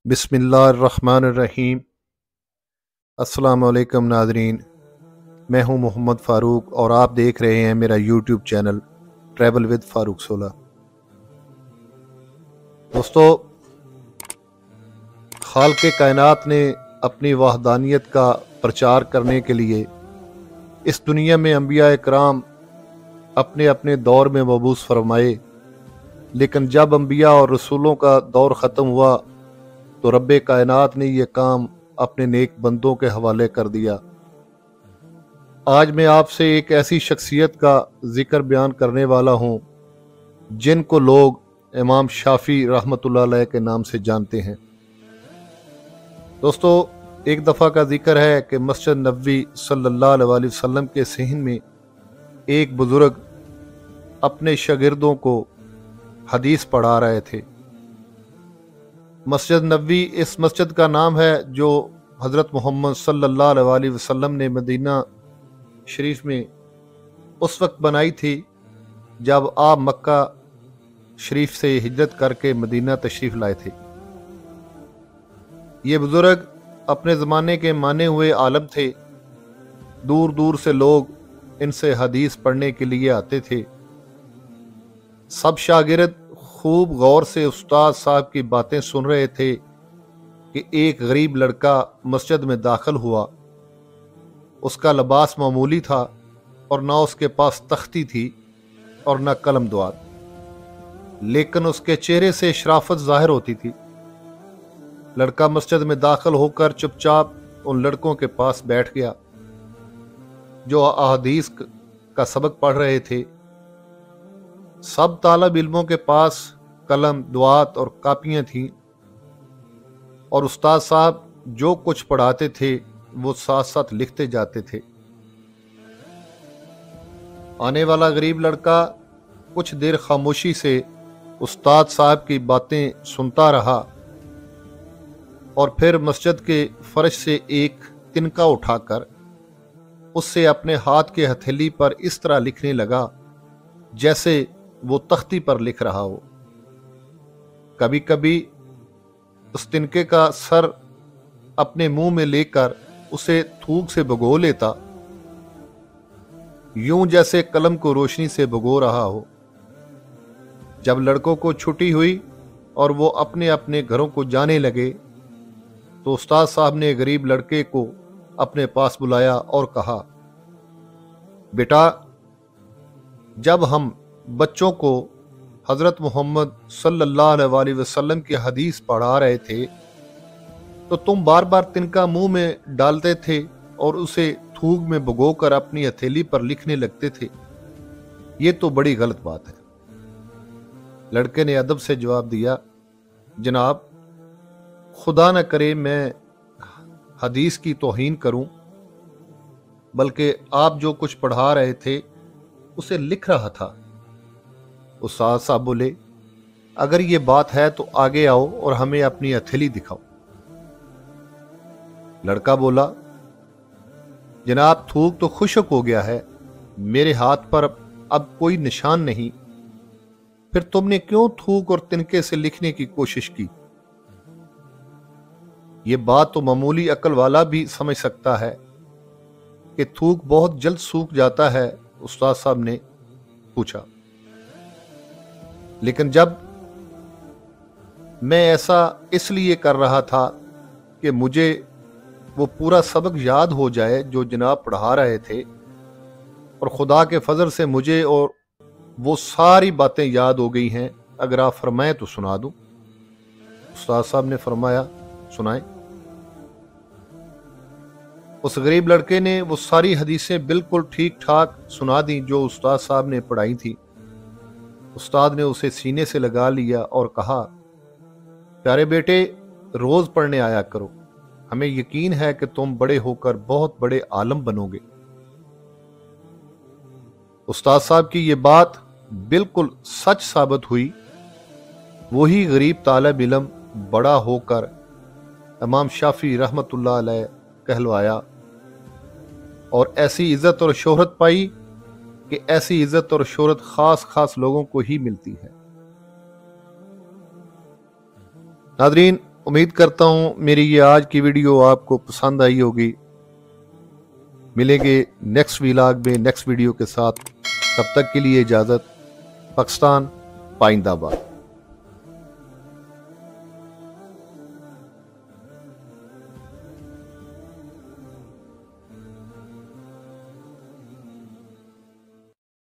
बिस्मिल्लाहिर्रहमानिर्रहीम। अस्सलाम वालेकुम नाज़रीन, मैं हूं मोहम्मद फ़ारूक और आप देख रहे हैं मेरा YouTube channel travel with Farooq 16। दोस्तों, खालिक़े कायनात ने अपनी वहदानियत का प्रचार करने के लिए इस दुनिया में अंबिया इकराम अपने अपने दौर में मबूस फरमाए, लेकिन जब अंबिया और रसूलों का दौर ख़त्म हुआ तो रब्बे कायनात ने यह काम अपने नेक बंदों के हवाले कर दिया। आज मैं आपसे एक ऐसी शख्सियत का जिक्र बयान करने वाला हूं जिनको लोग इमाम शाफी रहमतुल्लाह अलैह के नाम से जानते हैं। दोस्तों, एक दफ़ा का जिक्र है कि मस्जिद नबवी सल्लल्लाहु अलैहि वसल्लम के सहन में एक बुजुर्ग अपने शागिर्दों को हदीस पढ़ा रहे थे। मस्जिद नबवी इस मस्जिद का नाम है जो हज़रत मोहम्मद सल्लल्लाहु अलैहि वसल्लम ने मदीना शरीफ में उस वक्त बनाई थी जब आप मक्का शरीफ से हिजरत करके मदीना तशरीफ़ लाए थे। ये बुज़ुर्ग अपने ज़माने के माने हुए आलम थे। दूर दूर से लोग इनसे हदीस पढ़ने के लिए आते थे। सब शागिर्द खूब गौर से उस्ताद साहब की बातें सुन रहे थे कि एक गरीब लड़का मस्जिद में दाखिल हुआ। उसका लिबास मामूली था और ना उसके पास तख्ती थी और ना कलम दुआत, लेकिन उसके चेहरे से शराफत जाहिर होती थी। लड़का मस्जिद में दाखिल होकर चुपचाप उन लड़कों के पास बैठ गया जो अहादीस का सबक पढ़ रहे थे। सब तालिब इल्मों के पास कलम, दुआत और कापियां थीं और उस्ताद साहब जो कुछ पढ़ाते थे वो साथ साथ लिखते जाते थे। आने वाला गरीब लड़का कुछ देर खामोशी से उस्ताद साहब की बातें सुनता रहा और फिर मस्जिद के फर्श से एक तिनका उठाकर उससे अपने हाथ के हथेली पर इस तरह लिखने लगा जैसे वो तख्ती पर लिख रहा हो। कभी कभी उस तिनके का सर अपने मुंह में लेकर उसे थूक से भिगो लेता, यूं जैसे कलम को रोशनी से भिगो रहा हो। जब लड़कों को छुट्टी हुई और वो अपने अपने घरों को जाने लगे तो उस्ताद साहब ने गरीब लड़के को अपने पास बुलाया और कहा, बेटा, जब हम बच्चों को हज़रत मोहम्मद सल्लल्लाहु अलैहि वसल्लम की हदीस पढ़ा रहे थे तो तुम बार बार तिनका मुंह में डालते थे और उसे थूक में भिगोकर अपनी हथेली पर लिखने लगते थे। ये तो बड़ी गलत बात है। लड़के ने अदब से जवाब दिया, जनाब, खुदा न करे मैं हदीस की तौहीन करूं, बल्कि आप जो कुछ पढ़ा रहे थे उसे लिख रहा था। उस्ताद साहब बोले, अगर ये बात है तो आगे आओ और हमें अपनी हथेली दिखाओ। लड़का बोला, जनाब, थूक तो खुश्क हो गया है, मेरे हाथ पर अब कोई निशान नहीं, फिर तुमने क्यों थूक और तिनके से लिखने की कोशिश की? ये बात तो मामूली अक्ल वाला भी समझ सकता है कि थूक बहुत जल्द सूख जाता है। उस्ताद साहब ने पूछा, लेकिन जब मैं ऐसा इसलिए कर रहा था कि मुझे वो पूरा सबक याद हो जाए जो जनाब पढ़ा रहे थे, और खुदा के फजल से मुझे और वो सारी बातें याद हो गई हैं। अगर आप फरमाएं तो सुना दूं। उस्ताद साहब ने फरमाया, सुनाएं। उस गरीब लड़के ने वो सारी हदीसें बिल्कुल ठीक ठाक सुना दी जो उस्ताद साहब ने पढ़ाई थी। उस्ताद ने उसे सीने से लगा लिया और कहा, प्यारे बेटे, रोज पढ़ने आया करो, हमें यकीन है कि तुम बड़े होकर बहुत बड़े आलम बनोगे। उस्ताद साहब की ये बात बिल्कुल सच साबित हुई। वही गरीब तालिब इल्म बड़ा होकर इमाम शाफी रहमतुल्लाह अलैह कहलवाया और ऐसी इज्जत और शोहरत पाई कि ऐसी इज्जत और शोहरत खास खास लोगों को ही मिलती है। नादरीन, امید کرتا ہوں میری یہ آج کی ویڈیو آپ کو پسند آئی ہوگی۔ ملیں گے نیکسٹ ولاگ میں نیکسٹ ویڈیو کے ساتھ، تب تک کے لیے اجازت۔ پاکستان پائندہ باد۔